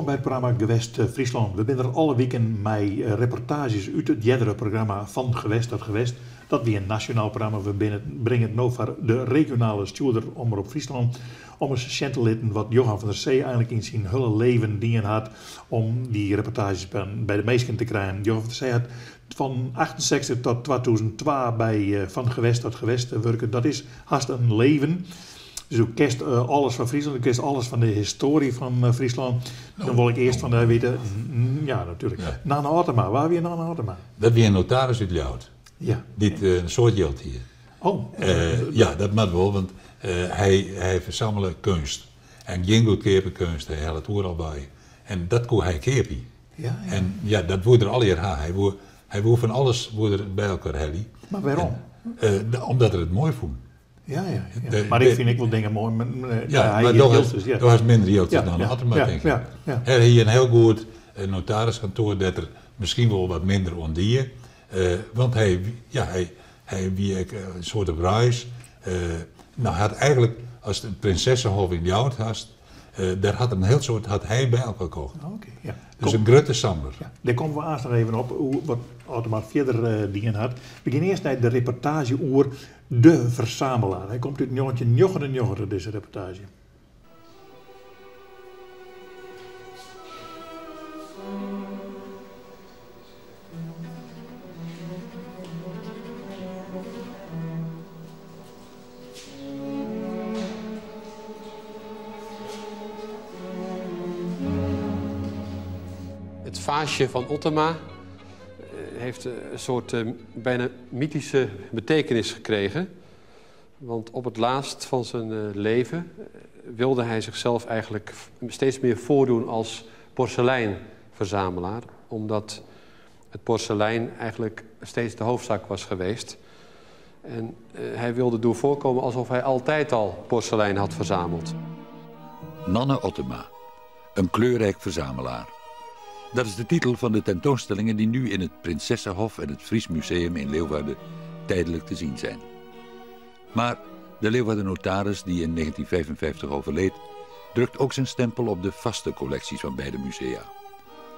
Welkom bij het programma Gewest Friesland. We zijn er alle weken met reportages uit het jerdere programma Van Gewest tot Gewest. Dat weer een nationaal programma. We brengen het nou voor de regionale stuurder Omroep Friesland. Om eens te laten wat Johan van der Zee eigenlijk in zijn hele leven dingen had. Om die reportages bij de meesten te krijgen. Johan van der Zee had van 68 tot 2002 bij Van Gewest tot Gewest werken. Dat is haast een leven. Dus u kent alles van Friesland, u kent alles van de historie van Friesland. Dan wil ik eerst van daar weten, ja natuurlijk. Ja. Nana Otema, waar weer Nana Otema? Dat weer een notaris uit Ljout. Ja. Dit een soort Jood hier. Oh. Ja, dat mag wel, want hij verzamelde kunst. En Jingo keerpe kunst, hij had het overal bij. En dat kon hij keerpe. Ja, ja. En ja, dat wordt er al hier ha. Hij wil van alles bij elkaar helly. Maar waarom? Omdat hij het mooi vond. Ja. Maar ik vind wel dingen mooi. Maar dat was minder Jood dan Otema, denk ik. Ja. Hij had hier een heel goed notariskantoor dat er misschien wel wat minder ondieën. Want hij wie een soort reis. Had eigenlijk, als de Prinsessenhof in Ljout had, daar had een heel soort had hij bij elkaar gekocht. Okay, ja. Dus een grote samler. Ja, daar komen we aanst nog even op, wat Otema verder dingen had. We beginnen eerst naar de reportage over de verzamelaar. Hij komt uit 1999, deze reportage. Het vaasje van Otema heeft een soort bijna mythische betekenis gekregen. Want op het laatst van zijn leven wilde hij zichzelf eigenlijk steeds meer voordoen als porseleinverzamelaar. Omdat het porselein eigenlijk steeds de hoofdzaak was geweest. En hij wilde doen voorkomen alsof hij altijd al porselein had verzameld. Nanne Otema, een kleurrijk verzamelaar. Dat is de titel van de tentoonstellingen die nu in het Prinsessenhof en het Fries Museum in Leeuwarden tijdelijk te zien zijn. Maar de Leeuwarden notaris, die in 1955 overleed, drukt ook zijn stempel op de vaste collecties van beide musea.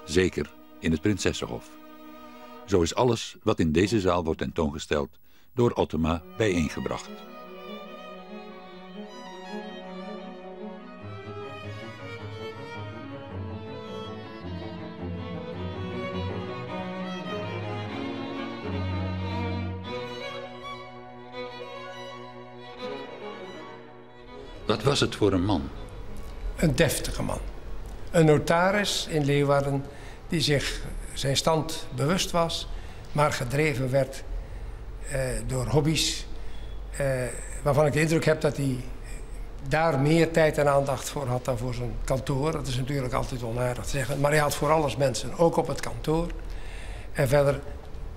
Zeker in het Prinsessenhof. Zo is alles wat in deze zaal wordt tentoongesteld door Otema bijeengebracht. Wat was het voor een man? Een deftige man. Een notaris in Leeuwarden die zich zijn stand bewust was, maar gedreven werd door hobby's. Waarvan ik de indruk heb dat hij daar meer tijd en aandacht voor had dan voor zijn kantoor. Dat is natuurlijk altijd onaardig te zeggen. Maar hij had voor alles mensen, ook op het kantoor. En verder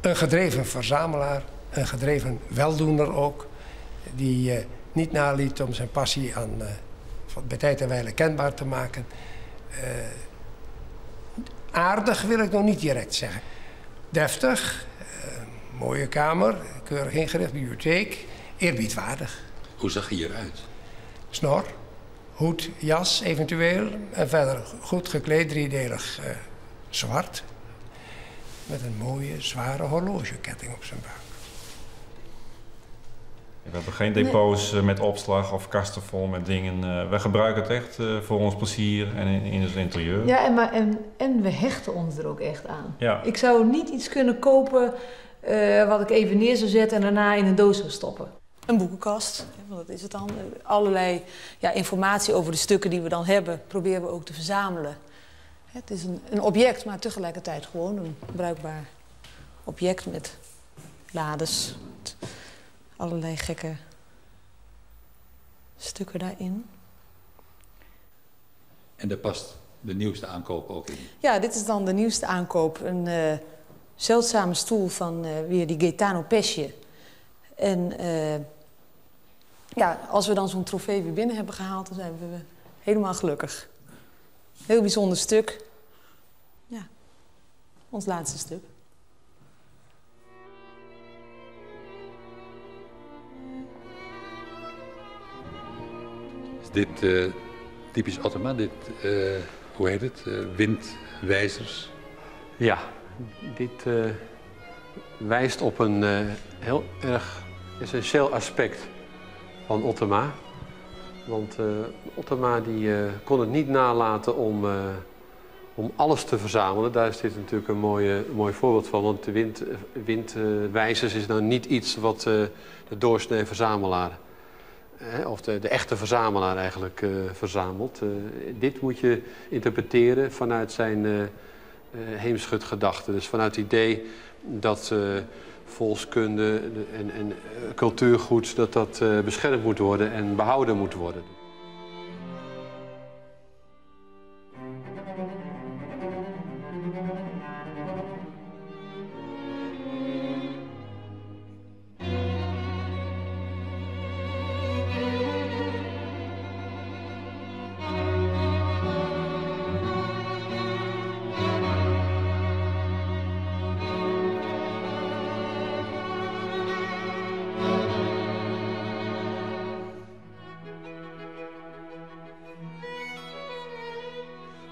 een gedreven verzamelaar, een gedreven weldoener ook. Die niet naliet om zijn passie bij tijd en wijle kenbaar te maken. Aardig wil ik nog niet direct zeggen. Deftig, mooie kamer, keurig ingericht, bibliotheek, eerbiedwaardig. Hoe zag hij eruit? Snor, hoed, jas eventueel en verder goed gekleed, driedelig zwart. Met een mooie, zware horlogeketting op zijn buik. We hebben geen depots met opslag of kasten vol met dingen. We gebruiken het echt voor ons plezier en in het interieur. Ja, en we hechten ons er ook echt aan. Ja. Ik zou niet iets kunnen kopen wat ik even neer zou zetten en daarna in een doos zou stoppen. Een boekenkast, want dat is het dan. Allerlei informatie over de stukken die we dan hebben, proberen we ook te verzamelen. Het is een object, maar tegelijkertijd gewoon een bruikbaar object met lades. Allerlei gekke stukken daarin. En daar past de nieuwste aankoop ook in? Ja, dit is dan de nieuwste aankoop. Een zeldzame stoel van weer die Gaetano Pesce. En als we dan zo'n trofee weer binnen hebben gehaald, dan zijn we helemaal gelukkig. Heel bijzonder stuk. Ja, ons laatste stuk. Is dit typisch Otema, dit hoe heet het, windwijzers. Ja, dit wijst op een heel erg essentieel aspect van Ottema. Want Ottema die, kon het niet nalaten om alles te verzamelen. Daar is dit natuurlijk een mooi voorbeeld van. Want de windwijzers is nou niet iets wat de doorsnee verzamelaar, of de echte verzamelaar eigenlijk verzamelt. Dit moet je interpreteren vanuit zijn heemschutgedachte. Dus vanuit het idee dat volkskunde en cultuurgoed dat beschermd moet worden en behouden moet worden.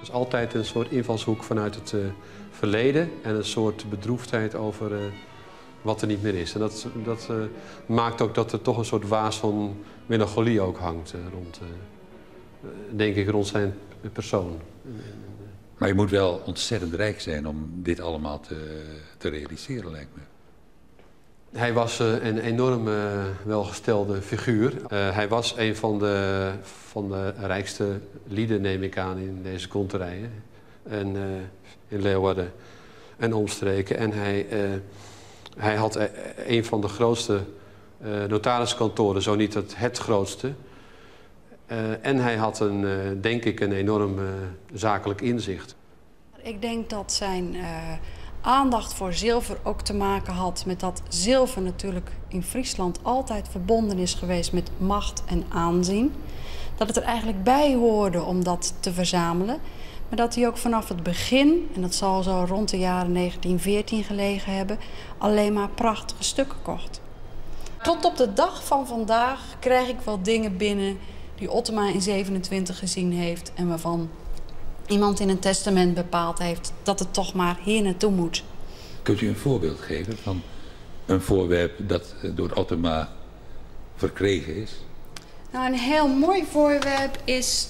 Dus altijd een soort invalshoek vanuit het verleden en een soort bedroefdheid over wat er niet meer is. En dat maakt ook dat er toch een soort waas van melancholie ook hangt rond, denk ik, rond zijn persoon. Maar je moet wel ontzettend rijk zijn om dit allemaal te realiseren, lijkt me. Hij was een enorm welgestelde figuur. Hij was een van de rijkste lieden, neem ik aan, in deze konterijen. En in Leeuwarden en omstreken. En hij had een van de grootste notariskantoren, zo niet het grootste. En hij had denk ik een enorm zakelijk inzicht. Ik denk dat zijn aandacht voor zilver ook te maken had met dat zilver natuurlijk in Friesland altijd verbonden is geweest met macht en aanzien. Dat het er eigenlijk bij hoorde om dat te verzamelen. Maar dat hij ook vanaf het begin, en dat zal zo rond de jaren 1914 gelegen hebben, alleen maar prachtige stukken kocht. Tot op de dag van vandaag krijg ik wel dingen binnen die Ottema in 27 gezien heeft en waarvan iemand in een testament bepaald heeft dat het toch maar hier naartoe moet. Kunt u een voorbeeld geven van een voorwerp dat door Ottema verkregen is? Nou, een heel mooi voorwerp is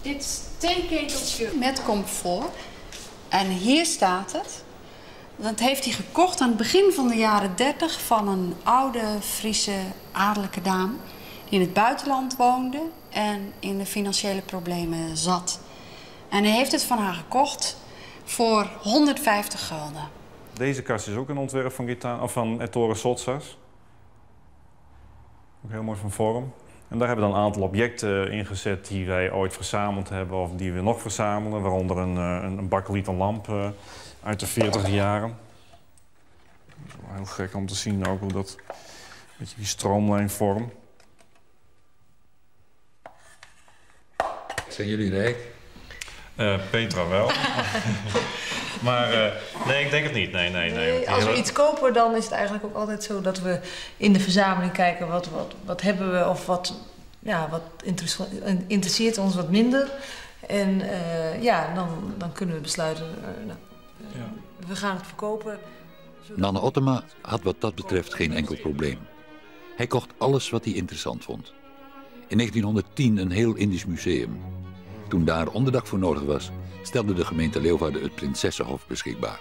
dit theeketeltje met komfoor. En hier staat het. Dat heeft hij gekocht aan het begin van de jaren 30 van een oude Friese adellijke dame die in het buitenland woonde en in de financiële problemen zat. En hij heeft het van haar gekocht voor 150 gulden. Deze kast is ook een ontwerp van Ettore Sotsas. Ook heel mooi van vorm. En daar hebben we dan een aantal objecten ingezet die wij ooit verzameld hebben of die we nog verzamelen. Waaronder een bakkelieten lamp uit de 40 jaren. Heel gek om te zien ook hoe dat, beetje die stroomlijnvorm. Zijn jullie rijk? Petra wel. Maar nee, ik denk het niet. Nee. Als we iets kopen, dan is het eigenlijk ook altijd zo dat we in de verzameling kijken wat hebben we of wat interesseert ons wat minder. En dan kunnen we besluiten, we gaan het verkopen. Nanne Ottema had wat dat betreft geen enkel probleem. Hij kocht alles wat hij interessant vond. In 1910 een heel Indisch museum. Toen daar onderdak voor nodig was, stelde de gemeente Leeuwarden het Prinsessenhof beschikbaar.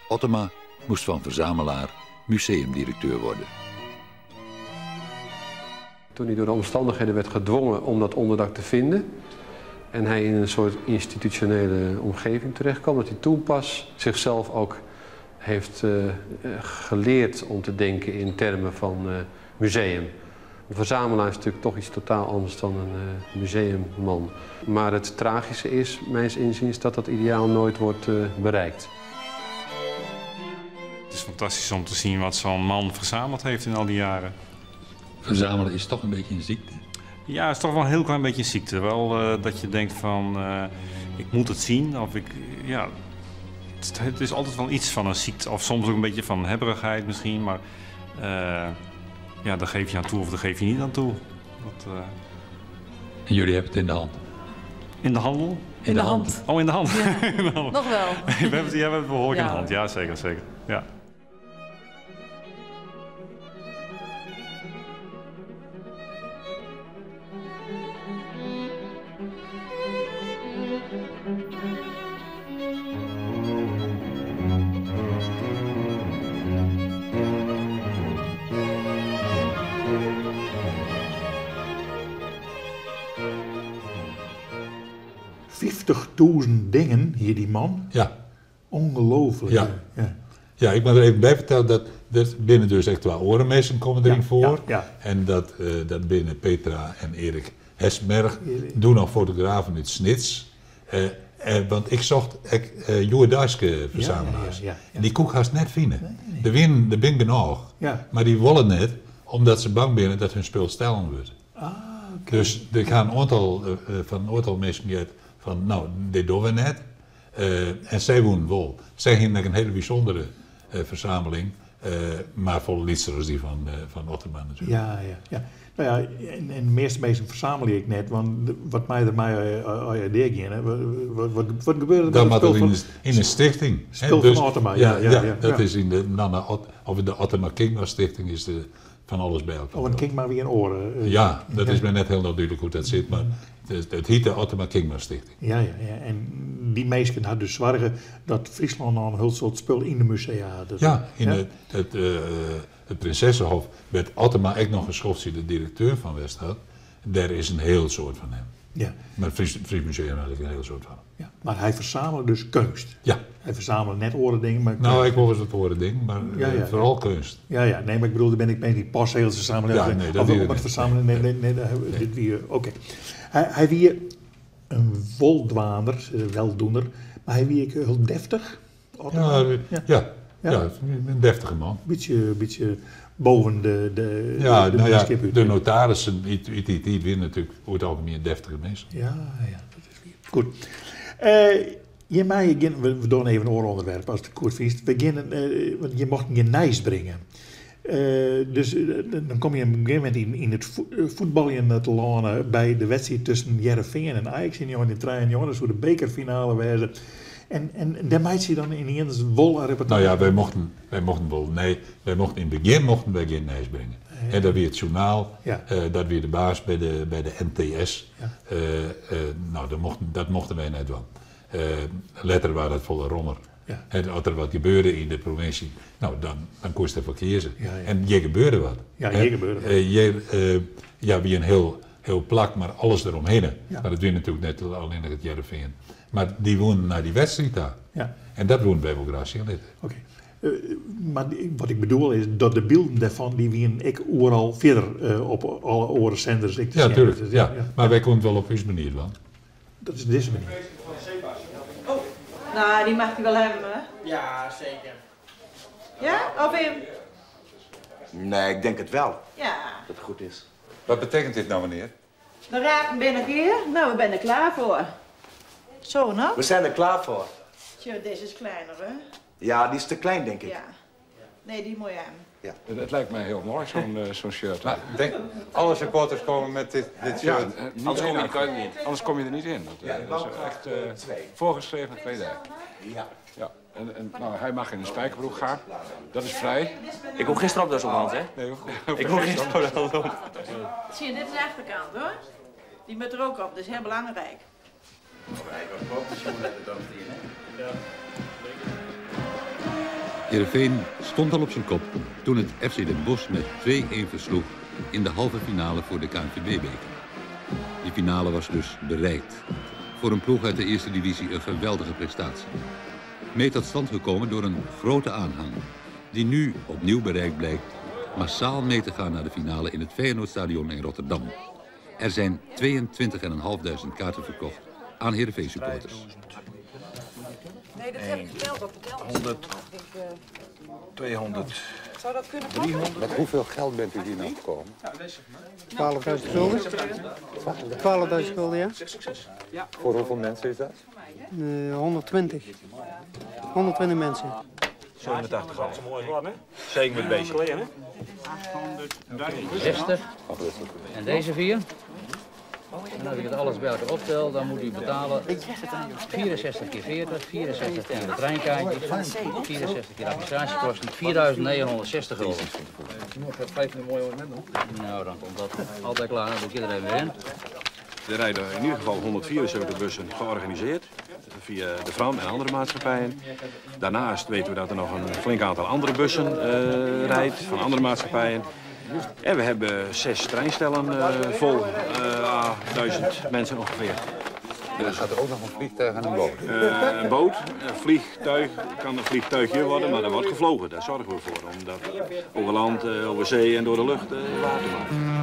Ottema moest van verzamelaar museumdirecteur worden. Toen hij door de omstandigheden werd gedwongen om dat onderdak te vinden en hij in een soort institutionele omgeving terecht kwam, dat hij toen pas zichzelf ook heeft geleerd om te denken in termen van museum. Een verzamelaar is natuurlijk toch iets totaal anders dan een museumman. Maar het tragische is, mijns inziens, dat dat ideaal nooit wordt bereikt. Het is fantastisch om te zien wat zo'n man verzameld heeft in al die jaren. Verzamelen is toch een beetje een ziekte? Ja, het is toch wel een heel klein beetje een ziekte. Wel dat je denkt van, ik moet het zien. Of het is altijd wel iets van een ziekte. Of soms ook een beetje van hebberigheid misschien. Maar daar geef je aan toe of daar geef je niet aan toe. En jullie hebben het in de hand? In de handel? In de hand. Oh, in de hand. Ja. In de hand. Nog wel. We hebben het behoorlijk in de Ja. hand. Ja, zeker, zeker. Ja. Dingen, hier die man. Ja. Ongelooflijk. Ja. Ja, ik moet er even bij vertellen dat er binnen dus echt 2 orenmessen komen erin voor. Ja. En dat binnen Petra en Erik Hesberg doen nog fotografen uit Snits. Want ik zocht Joerdijske verzamelaars. Ja. En die koek haast net vinden. Nee. Er ben genoeg. Ja. Maar die willen net, omdat ze bang zijn dat hun spul stellen wordt. Okay. Dus er gaan een aantal mensen uit van, nou, dit doen we net. En zij wonen wel. Zij hebben een hele bijzondere verzameling, maar vol liederen als die van Ottema natuurlijk. Ja. Nou ja, en de meeste mensen verzamel ik net, want wat mij idee ging, wat gebeurde er dat met het spul in een stichting. Spul van Ottema, dat is in de Ottema Kingma Stichting is van alles bij elkaar. Oh, en kijk maar weer een oren. Ja, dat is mij net heel duidelijk hoe dat zit, maar het heet de Ottema Kingma Stichting. Ja. En die mensen hadden dus zorgen dat Friesland al een heel soort spul in de musea had. Ja, het Prinsessenhof werd Ottema echt nog geschoft de directeur van Westhout. Daar is een heel soort van hem. Ja. Maar het Fries Museum had ik een heel soort van hem. Ja, maar hij verzamelde dus kunst. Ja. Hij verzamelde net orendingen, maar nou, ik wil eens wat orendingen, maar vooral kunst. Ja. Nee, maar ik bedoel, daar ben ik mee niet pas heel verzamelen. Ja, nee, dat of het verzamelen, nee. Dit weer. Oké. Hij wie een woldwaner, weldoener, maar hij wie heel deftig. Ja, een deftige man. Beetje boven de de notarissen, die winnen natuurlijk over het algemeen deftige mensen. Ja, dat is weer. Goed. We doen even een ooronderwerp als het kort viest. Want je mocht je nijs brengen. Dus dan kom je op een gegeven moment in het voetballen te lanen bij de wedstrijd tussen Heerenveen en Ajax in de 3 jaar, zo de bekerfinale wijze. En daar maakt je dan ineens wol een reportage. Nou ja, wij mochten wel, nee, wij mochten in het begin geen nijs brengen. En dat weer het journaal, dat weer de baas bij de NTS. Ja. Dat mochten wij net doen. Later waren het volle rommer. Ja. En als er wat gebeurde in de provincie, nou dan kost het ervoor kiezen. Ja. En je gebeurde wat. Ja, je gebeurde wat. Wie een heel plak, maar alles eromheen. Ja. Maar dat weer natuurlijk net alleen het Heerenveen. Maar die woonden naar die wedstrijd daar. Ja. En dat woonden wij wel graag zien. Oké. Maar wat ik bedoel is dat de beelden daarvan die wien ik overal verder op alle orenzenders. Ja, natuurlijk. Ja. Maar wij konden het wel op uw manier doen. Dat is deze manier. Oh, nou die mag hij wel hebben, hè? Ja, zeker. Ja? Of hem? Nee, ik denk het wel. Ja. Dat het goed is. Wat betekent dit nou, meneer? De rapen ben ik hier. Nou, we zijn er klaar voor. Zo, nou? We zijn er klaar voor. Tja, deze is kleiner, hè? Ja, die is te klein, denk ik. Ja. Nee, die moet je hebben. Ja. Het lijkt mij heel mooi, zo'n shirt. Maar alle supporters komen met dit shirt. Ja, anders kom je er niet in. Dat is echt voorgeschreven kledij. Ja. En hij mag in een spijkerbroek gaan. Dat is vrij. Ik kom gisteren op de hand, hè? Nee, ik kom gisteren op de hand. Zie je, dit is de achterkant, hoor. Die moet er ook op, dat is heel belangrijk. Heerenveen stond al op zijn kop toen het FC Den Bosch met 2-1 versloeg in de halve finale voor de KNVB-beker. Die finale was dus bereikt. Voor een ploeg uit de eerste divisie een geweldige prestatie. Mee tot stand gekomen door een grote aanhang, die nu opnieuw bereikt blijkt massaal mee te gaan naar de finale in het Feyenoordstadion in Rotterdam. Er zijn 22.500 kaarten verkocht aan Heerenveen supporters. Nee, dat heb ik geteld op de 100, 200, Zou dat kunnen 300. Met hoeveel geld bent u hier nou gekomen? 12.000 gulden. 12.000 gulden, ja. Ja. Voor hoeveel mensen is dat? 120. 120 mensen. 87 gram. Dat is een mooi plan, hè? Zeker met bezig. 60. En deze 4? En als ik het alles bij elkaar optel, dan moet u betalen 64 keer 40, 64 keer de treinkaartje, 64 keer administratiekosten, 4.960 gulden. Dat blijft een mooi moment nog. Nou, dan komt dat altijd klaar, dan doe ik er even weer in. Er rijden in ieder geval 174 bussen georganiseerd via de Fram en andere maatschappijen. Daarnaast weten we dat er nog een flink aantal andere bussen rijdt van andere maatschappijen. En we hebben 6 treinstellen vol, 1000 mensen ongeveer. En dan gaat er ook nog een vliegtuig en een boot? Een boot, een vliegtuig, kan een vliegtuigje worden, maar dat wordt gevlogen. Daar zorgen we voor, om dat over land, over zee en door de lucht waar te maken.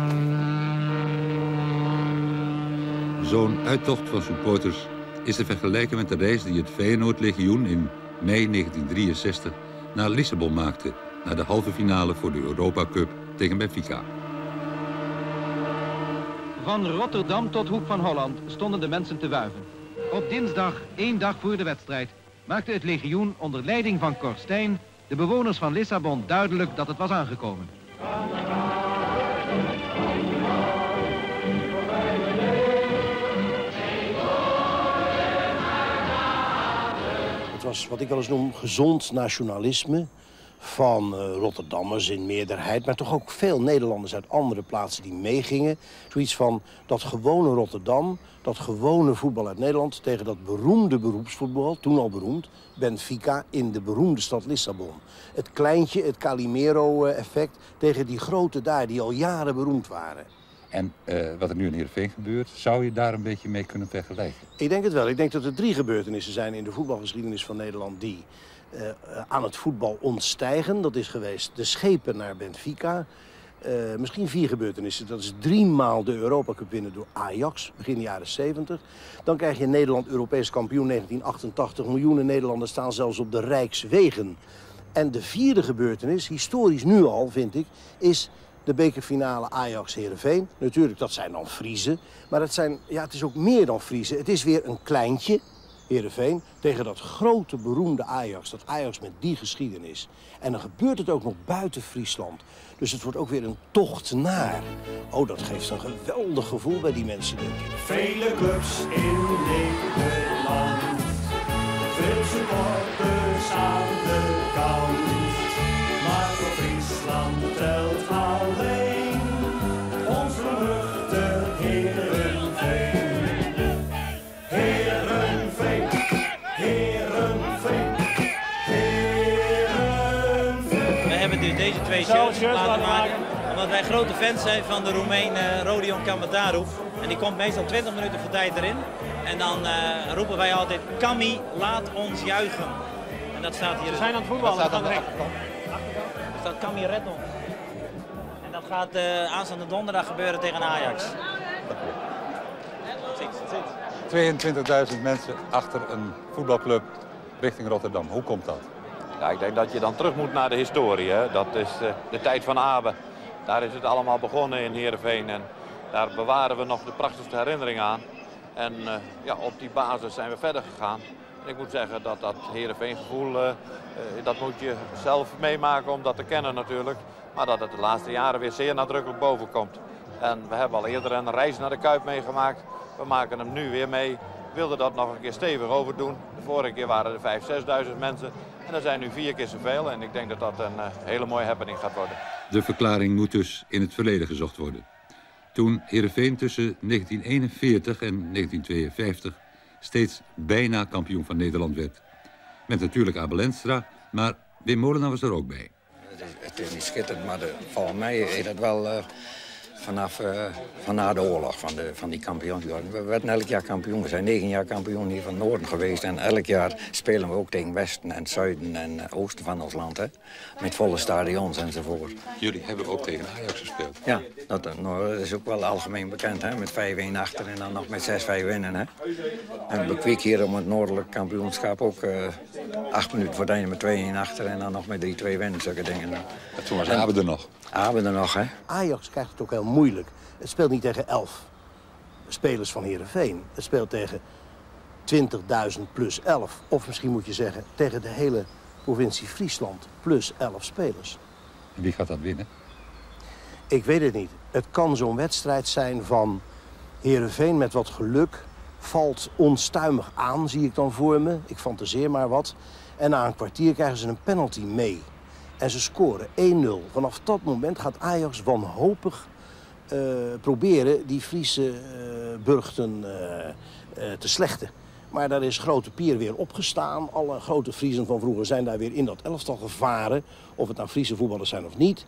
Zo'n uittocht van supporters is te vergelijken met de reis die het Feyenoord-legioen in mei 1963 naar Lissabon maakte, naar de halve finale voor de Europa Cup tegen Benfica. Van Rotterdam tot Hoek van Holland stonden de mensen te wuiven. Op dinsdag, 1 dag voor de wedstrijd, maakte het legioen onder leiding van Cor Steijn de bewoners van Lissabon duidelijk dat het was aangekomen. Het was wat ik wel eens noem gezond nationalisme van Rotterdammers in meerderheid, maar toch ook veel Nederlanders uit andere plaatsen die meegingen. Zoiets van dat gewone Rotterdam, dat gewone voetbal uit Nederland tegen dat beroemde beroepsvoetbal, toen al beroemd, Benfica in de beroemde stad Lissabon. Het kleintje, het Calimero-effect tegen die grote daar die al jaren beroemd waren. En wat er nu in Heerenveen gebeurt, zou je daar een beetje mee kunnen vergelijken? Ik denk het wel. Ik denk dat er 3 gebeurtenissen zijn in de voetbalgeschiedenis van Nederland die aan het voetbal ontstijgen. Dat is geweest de schepen naar Benfica. Misschien 4 gebeurtenissen. Dat is 3 maal de Europa Cup winnen door Ajax, begin jaren 70. Dan krijg je Nederland Europees kampioen 1988. Miljoenen Nederlanders staan zelfs op de Rijkswegen. En de 4e gebeurtenis, historisch nu al, vind ik, is de bekerfinale Ajax-Heerenveen. Natuurlijk, dat zijn dan Friezen. Maar het is ook meer dan Friezen. Het is weer een kleintje, Heerenveen, tegen dat grote, beroemde Ajax. Dat Ajax met die geschiedenis. En dan gebeurt het ook nog buiten Friesland. Dus het wordt ook weer een tocht naar. Oh, dat geeft een geweldig gevoel bij die mensen, denk ik. Vele clubs in Nederland. Veel supporters aan de kant. Maar voor Friesland telt alleen ons beruchte Heerenveen. Heerenveen, Heerenveen, Heerenveen. We hebben dus deze 2 shirts laten maken, omdat wij grote fans zijn van de Roemeen Rodion Cambataru. En die komt meestal 20 minuten voor tijd erin. En dan roepen wij altijd, Cammi, laat ons juichen. En dat staat hier. Ze zijn aan het voetballen, dat staat aan de achterkant. Er staat Cammi, red ons. En dat gaat aanstaande donderdag gebeuren tegen Ajax. 22.000 mensen achter een voetbalclub richting Rotterdam. Hoe komt dat? Ja, ik denk dat je dan terug moet naar de historie. Hè. Dat is de tijd van Abe. Daar is het allemaal begonnen in Heerenveen. En daar bewaren we nog de prachtigste herinneringen aan. En op die basis zijn we verder gegaan. En ik moet zeggen dat dat Heerenveen-gevoel, dat moet je zelf meemaken om dat te kennen natuurlijk. Maar dat het de laatste jaren weer zeer nadrukkelijk boven komt. En we hebben al eerder een reis naar de Kuip meegemaakt. We maken hem nu weer mee. We wilden dat nog een keer stevig overdoen. De vorige keer waren er 5.000, 6.000 mensen. En er zijn nu 4 keer zoveel. En ik denk dat dat een hele mooie happening gaat worden. De verklaring moet dus in het verleden gezocht worden. Toen Heerenveen tussen 1941 en 1952 steeds bijna kampioen van Nederland werd. Met natuurlijk Abel Enstra, maar Wim Molenaar was er ook bij. Het is niet schitterend, maar volgens mij is het wel vanaf na de oorlog van die kampioen. We werden elk jaar kampioen. We zijn 9 jaar kampioen hier van het noorden geweest. En elk jaar spelen we ook tegen westen en zuiden en oosten van ons land. Hè? Met volle stadions enzovoort. Jullie hebben ook tegen Ajax gespeeld? Ja, dat is ook wel algemeen bekend. Hè? Met 5-1 achter en dan nog met 6-5 winnen. Hè? En Bekwik hier om het noordelijk kampioenschap ook 8 minuten voor het einde met 2-1 achter en dan nog met 3-2 winnen. Zulke dingen. Toen was Abe er nog. Abe er nog, hè? Ajax krijgt het ook heel moeilijk. Het speelt niet tegen 11 spelers van Heerenveen. Het speelt tegen 20.000 plus 11. Of misschien moet je zeggen tegen de hele provincie Friesland plus 11 spelers. En wie gaat dat winnen? Ik weet het niet. Het kan zo'n wedstrijd zijn van Heerenveen met wat geluk valt onstuimig aan, zie ik dan voor me. Ik fantaseer maar wat. En na een kwartier krijgen ze een penalty mee. En ze scoren 1-0. Vanaf dat moment gaat Ajax wanhopig proberen die Friese burchten te slechten. Maar daar is Grote Pier weer opgestaan. Alle grote Friezen van vroeger zijn daar weer in dat elftal gevaren. Of het nou Friese voetballers zijn of niet.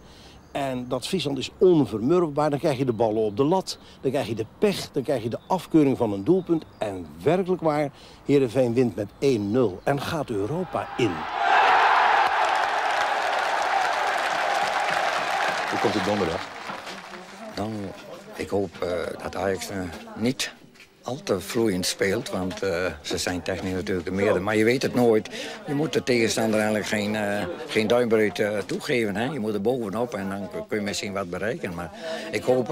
En dat Friesland is onvermurfbaar. Dan krijg je de ballen op de lat. Dan krijg je de pech. Dan krijg je de afkeuring van een doelpunt. En werkelijk waar, Heerenveen wint met 1-0 en gaat Europa in. Hoe komt het donderdag? Dan, ik hoop dat Ajax niet al te vloeiend speelt, want ze zijn technisch natuurlijk de meerder. Maar je weet het nooit. Je moet de tegenstander eigenlijk geen duimbreed toegeven. Hè? Je moet er bovenop en dan kun je misschien wat bereiken. Maar ik hoop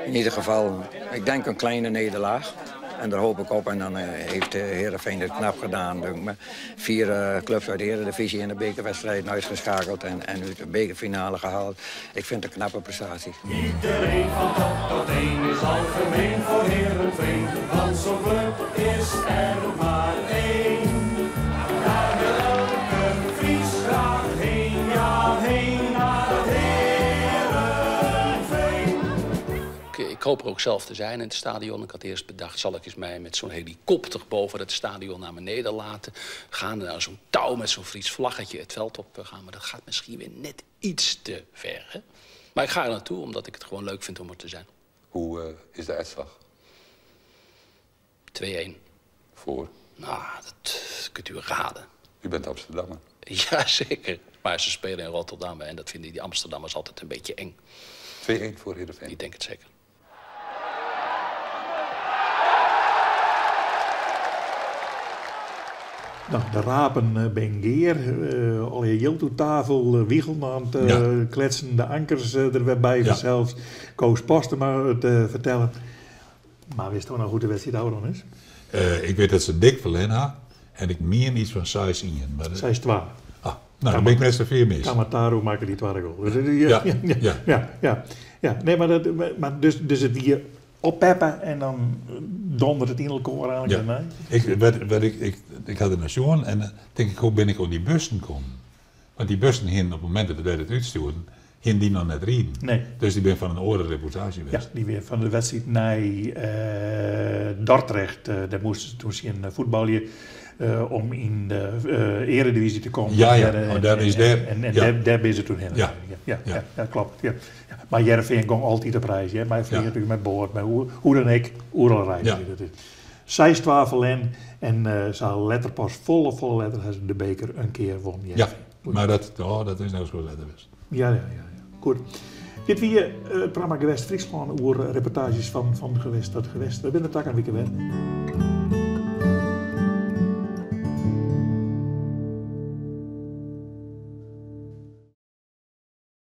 in ieder geval, ik denk een kleine nederlaag. En daar hoop ik op. En dan heeft Heerenveen het knap gedaan. Denk me. 4 clubs uit de Eredivisie in de bekerwedstrijd uitgeschakeld. En nu de bekerfinale gehaald. Ik vind het een knappe prestatie. Iedereen van top tot teen is algemeen voor Heerenveen. Want zo'n club is er maar één. Daar wil elke Fries graag heen. Ja, heen naar het Heerenveen. Ik hoop er ook zelf te zijn in het stadion. Ik had eerst bedacht, zal ik eens mij met zo'n helikopter boven het stadion naar beneden laten gaan. Naar zo'n touw met zo'n Fries vlaggetje het veld op gaan. Maar dat gaat misschien weer net iets te ver. Hè? Maar ik ga er naartoe omdat ik het gewoon leuk vind om er te zijn. Hoe is de uitslag? 2-1. Voor? Nou, dat kunt u raden. U bent Amsterdammer. Jazeker. Maar ze spelen in Rotterdam en dat vinden die Amsterdammers altijd een beetje eng. 2-1 voor Heerenveen. Ik denk het zeker. Nou, de rapen Bengeer, al je Jiltoe-tafel, Wiegel aan het kletsen, de ankers er weer bij zelfs. Koos Postema het vertellen. Maar wist toch nou goed de wedstrijd houden is? Ik weet dat ze dik verlenen en ik meen iets van 6 in. 6-2. Ah, nou, dan ben ik net zoveel mis. Kamataru maken die 2 goal. Ja. Nee, maar dus het hier oppeppen en dan dondert het in elkaar aan. Ja. Ik had een nation en denk ik, hoe ben ik op die bussen komen? Want die bussen hingen op het moment dat wij het uitstuurden, hingen die nog net rijden. Nee. Dus die ben van een oren reportage geweest. Ja, die weer van de wedstrijd naar Dordrecht. Daar moesten ze toen zien voetballen om in de eredivisie te komen. Daar is daar. En daar ben ze toen heen. Ja, klopt. Ja. Maar Heerenveen ging altijd op reis. Ja. Maar vliegen natuurlijk met boord, maar hoe dan ik, oerel reizen. Ja. 6-12 verlen en ze hadden letterpas volle letter hebben ze de beker een keer won. Ja, maar dat is nou zo letterwist. Ja. Goed. Dit weer het programma Gewest Friesland over reportages van gewest tot gewest. We zijn er tak aan week weer.